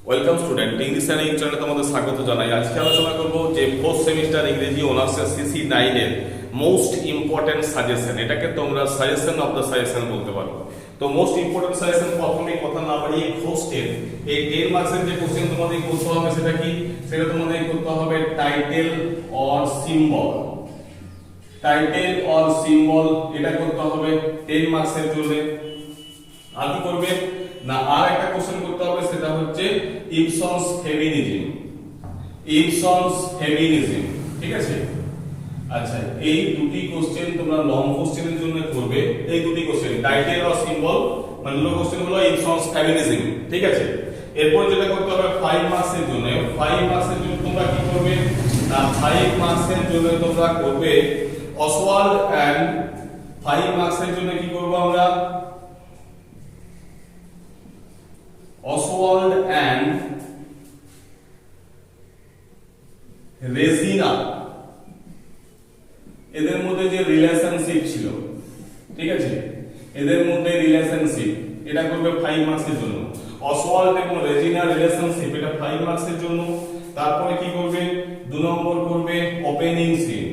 Welcome student, English and English চ্যানেলে তোমাদের স্বাগত জানাই। আজকে আলোচনা করব যে ফোর্থ সেমিস্টার ইংরেজি অনার্সের সিসি 9 এর মোস্ট ইম্পর্টেন্ট সাজেশন। এটাকে তোমরা সাজেশন অফ দ্য সাজেশন বলতে পারো। তো মোস্ট ইম্পর্টেন্ট সাজেশন প্রথমে কথা না বাড়িয়ে হোস্টের এই 10 মার্কসের যে কোশ্চেন তোমাদের করতে হবে সেটা কি? সেটা তোমাদের করতে হবে title or symbol. Title or symbol এটা করতে হবে 10 মার্কসের জন্য। আর কি করবে না, আর একটা কোশ্চেন করতে হবে, সেটা হচ্ছে ইবসনস ফেমিনিজম। ইবসনস ফেমিনিজম, ঠিক আছে? আচ্ছা, এই দুটি কোশ্চেন তোমরা লং কোশ্চেনের জন্য করবে। এই দুটি কোশ্চেন টাইটেল অর সিম্বল, মানে দুটো কোশ্চেন হলো ইবসনস ফেমিনিজম, ঠিক আছে? এরপর যেটা করতে হবে 5 মার্কসের জন্য, 5 মার্কসের জন্য তোমরা কি করবে না, 5 মার্কসের জন্য তোমরা করবে অসওয়াল্ড এন্ড 5 মার্কসের জন্য কি করব আমরা, অসওয়াল্ড এন্ড রেজিনা, এদের মধ্যে যে রিলেশনশিপ ছিল, ঠিক আছে? এদের মধ্যে রিলেশনশিপ এটা করবে 5 মার্কসের জন্য। অসওয়াল্ড এবং রেজিনা রিলেশনশিপ এটা 5 মার্কসের জন্য। তারপরে কি করবে, 2 নম্বর করবে ওপেনিং সিন।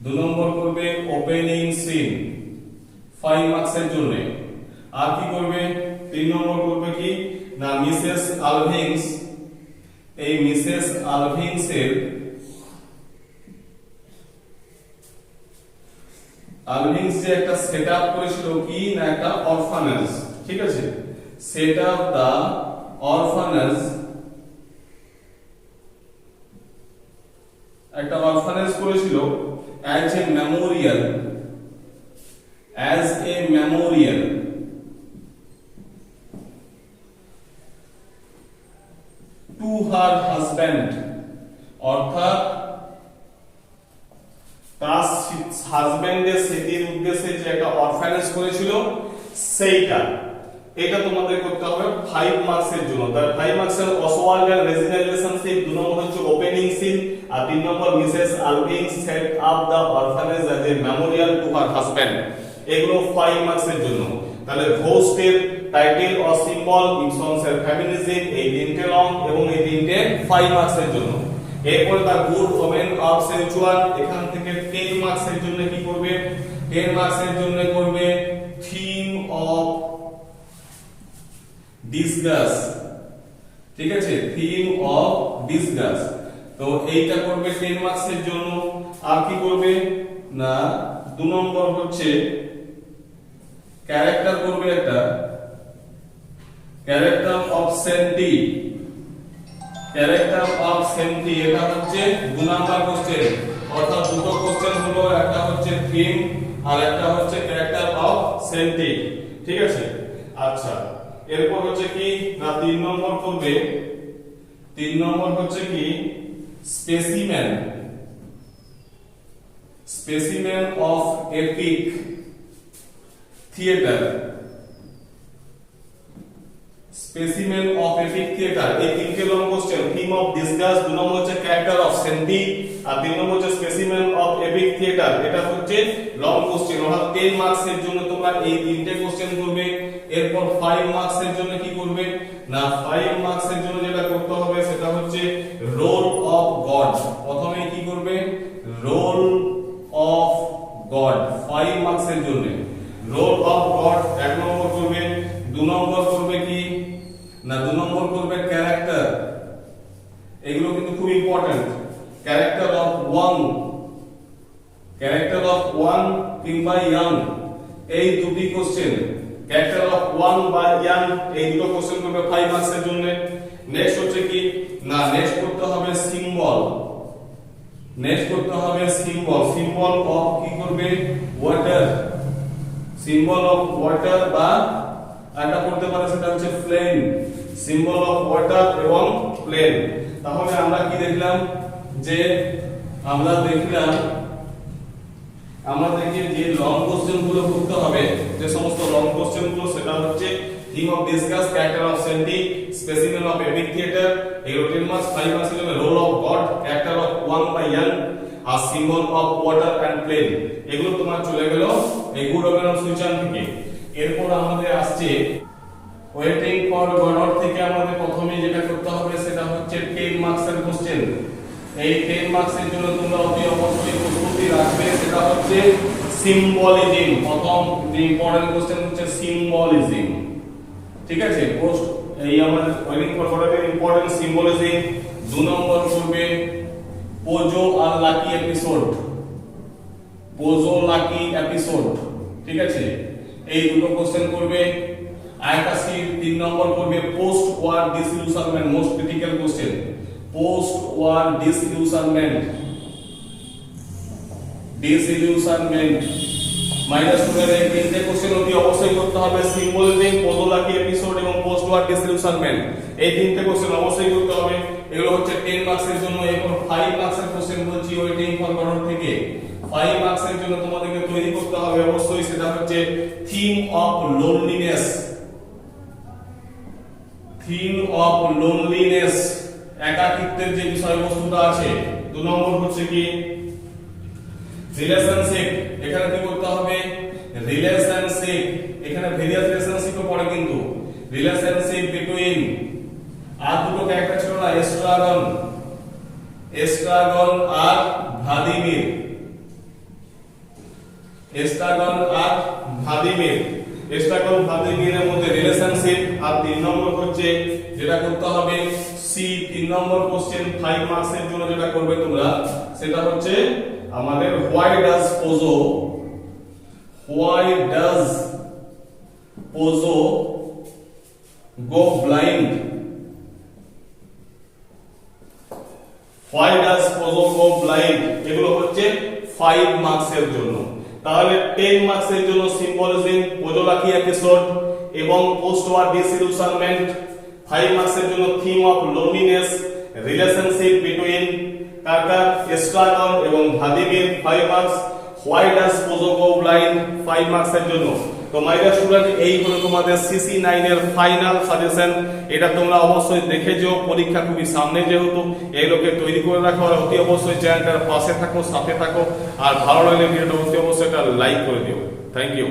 2 নম্বর করবে ওপেনিং সিন 5 মার্কসের জন্য। আর কি করবে, 3 নম্বর করবে কি না, মিসেস আলভিংস। এই মিসেস আলভিংসের আলভিংস যে একটা সেটআপ করেছিল কি না, একটা অরফানেজ, ঠিক আছে? সেটআপ দা অরফানেজ, একটা অরফানেজ করেছিল as a Memorial, as a memorial to her husband, অর্থাৎ তার হাজব্যান্ডের স্মৃতির উদ্দেশ্যে যে একটা অরফানেজ করেছিল সেইটা, এটা তোমাদের করতে হবে 5 মার্কসের জন্য। তার 5 মার্কসের Oswald and Regina relationship, 2 number হচ্ছে ওপেনিং সিন, আর 3 number Mrs Alvings set up the orphanage as a memorial to her husband. এগুলো 5 মার্কসের জন্য। তাহলে হোস্টের টাইটেল অর সিম্বল, ইবসনসের ফেমিনিজম, এই তিনটে লং এবং এই তিনটে 5 মার্কসের জন্য। এরপর দা গুড ওমেন অফ সেঞ্চুয়ার, এখান থেকে 10 মার্কসের জন্য কি করবে, 10 মার্কসের জন্য করবে থিম অফ ডিসগাস, ঠিক আছে? থিম অফ ডিসগাস, তো এইটা করবে 10 মার্কসের জন্য। আর কি করবে না, 2 নম্বর হচ্ছে ক্যারেক্টার করবে, একটা character of centi. Character of centi এটা হচ্ছে 2 নাম্বার কোশ্চেন, অর্থাৎ দুটো কোশ্চেন হলো, একটা হচ্ছে থিম আর একটা হচ্ছে ক্যারেক্টার অফ সেন্টি, ঠিক আছে? আচ্ছা, এরপর হচ্ছে কি না, 3 নম্বর করবে, 3 নম্বর হচ্ছে কি specimen, specimen of epic theatre, specimen of epic theatre, এই তিনটে long question. Theme of disguise, 2 number হচ্ছে ক্যারেক্টার অফ সেন্টি, আর 3 নম্বর হচ্ছে স্পেসিমেন অফ এপিক থিয়েটার, এটা হচ্ছে লং কোশ্চেন। অর্থাৎ 10 মার্কসের জন্য তোমরা এই তিনটে কোশ্চেন করবে। এরপর 5 মার্কসের জন্য কি করবে না, 5 মার্কসের জন্য যেটা করতে হবে সেটা হচ্ছে রোল অফ গড। প্রথমে কি করবে, রোল অফ গড 5 মার্কসের জন্য। রোল অফ গড 1 নম্বর করবে। 2 নম্বর করবে কি না, 2 নম্বর করবে ক্যারেক্টার, এগুলো কিন্তু খুব important. Character of Wang, character of one কিংবা ইয়াং, এই দুটি কোশ্চেন, ক্যারেক্টার অফ ওয়ান বা ইয়াং, এই দুটো কোশ্চেন করবে 5 মার্কসের জন্য। নেক্সট হচ্ছে কি না, নেক্সট করতে হবে সিম্বল, নেক্সট করতে হবে সিম্বল। সিম্বল অফ কি করবে, ওয়াটার, সিম্বল অফ ওয়াটার, বা এটা করতে পারে সেটা হচ্ছে প্লেন, সিম্বল অফ ওয়াটার এবং প্লেন। তাহলে আমরা কি দেখলাম, যে আমরা দেখি যে লং কোশ্চেন গুলো করতে হবে, যে সমস্ত লং কোশ্চেন গুলো, সেটা হচ্ছে theme of discuss, character of Shen Te, specimen of epic theatre, এগুলো 10 মার্কস। 5 মার্কস এর role of God, character of Wang বা ইয়াং, আর symbol of water and plane, এগুলো তোমার চলে গেল এই গুড ওমেন অফ সুইচান থেকে। এরপর আমাদের আসছে ওয়েটিং ফর গডর থেকে আমাদের প্রথমে যেটা মার্কসের কোশ্চেন। এই 10 মার্কসের জন্য তোমরা অতি অবশ্যই প্রস্তুতি রাখবে, সেটা হচ্ছে সিম্বলিজম। প্রথম যে ইম্পর্টেন্ট কোশ্চেন হচ্ছে সিম্বলিজম, ঠিক আছে। পোস্ট এই আমাদের ওয়েটিং ফর গডের ইম্পর্টেন্ট সিম্বলিজম। 2 নম্বর করবে পোজো আর লাকি এপিসোড, পোজো লাকি এপিসোড, ঠিক আছে। এই দুটো কোশ্চেন করবে। আয়াকাশি 3 নম্বর করবে post war disillusionment, most critical question. Post war disillusionment, disillusionment -2 এর এই তিনটে কোশ্চেন অতি অবশ্যই করতে হবে। সিম্বলিজম, পোজো লাকি এপিসোড এবং পোস্ট ওয়ার ডিসইলুশনমেন্ট, এই তিনটে কোশ্চেন অবশ্যই করতে হবে। এগুলো হচ্ছে 10 মার্কসের জন্য। এখন 5 মার্কসের কোশ্চেন বলছি ওয়েটিং ফর গড থেকে। 5 মার্কসের জন্য তোমাদেরকে তৈরি করতে হবে অবশ্যই, সেটা হচ্ছে theme of loneliness. Theme of loneliness, একাকিত্বের যে বিষয়বস্তুটা আছে। 2 নম্বর হচ্ছে কি রিলেশনশিপ। এখানে কি করতে হবে রিলেশনশিপ, এখানে ভেরিয়াস রিলেশনশিপও পড়ে কিন্তু। রিলেশনশিপ বিটুইন, আর দুটো ক্যারেক্টার ছিল না, এস্ট্রাগন, এস্ট্রাগন আর ভ্লাদিমির, এস্ট্রাগন আর ভ্লাদিমির, এস্ট্রাগন ভ্লাদিমিরের মধ্যে রিলেশনশিপ। আর 3 নম্বর হচ্ছে যেটা করতে হবে সি 3 নম্বর কোশ্চেন 5 মার্কসের জন্য যেটা করবে তোমরা, সেটা হচ্ছে আমাদের why does Pozzo, why does Pozzo go blind, why does Pozzo go blind, এগুলো হচ্ছে 5 মার্কসের জন্য। তাহলে 10 মার্কসের জন্য সিম্বলিজম, পোজো লাকি এপিসোড এবং পোস্ট ওয়ার ডিসইলুশনমেন্ট। 5 মার্কসের জন্য theme of loneliness, relationship between কারকার, এস্ট্রাগন এবং Vladimir 5 marks. Why does Pozzo go blind 5 মার্কসের জন্য। তো মাই ডিয়ার স্টুডেন্ট, এই হলো তোমাদের সিসি 9 এর ফাইনাল সাজেশন। এটা তোমরা অবশ্যই দেখে যেও, পরীক্ষা খুবই সামনে যেহেতু এগুলোকে তৈরি করে রাখো। আর অতি অবশ্যই চ্যানেলটার পাশে থাকো, সাথে থাকো। আর ভালো লাগলে ভিডিওটা অতি অবশ্যই একটা লাইক করে দিও। Thank you.